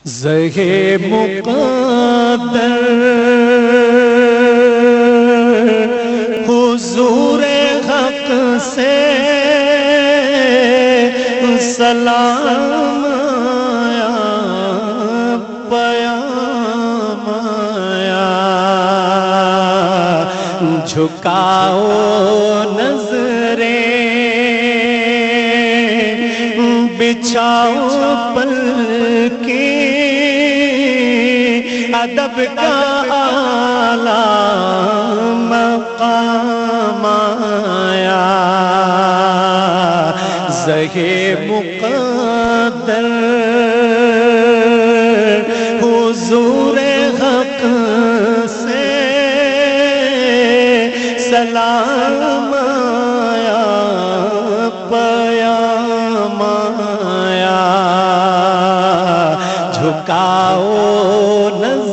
زہے مقدر حضور حق سے سلام آیا، پیام آیا، جھکاؤ نظریں، بچھاؤ پلکیں، ادب کا اعلیٰ مقام آیا، زہے مقدر حضور حق سے سلام آیا، پیام آیا، جھکاؤ نظر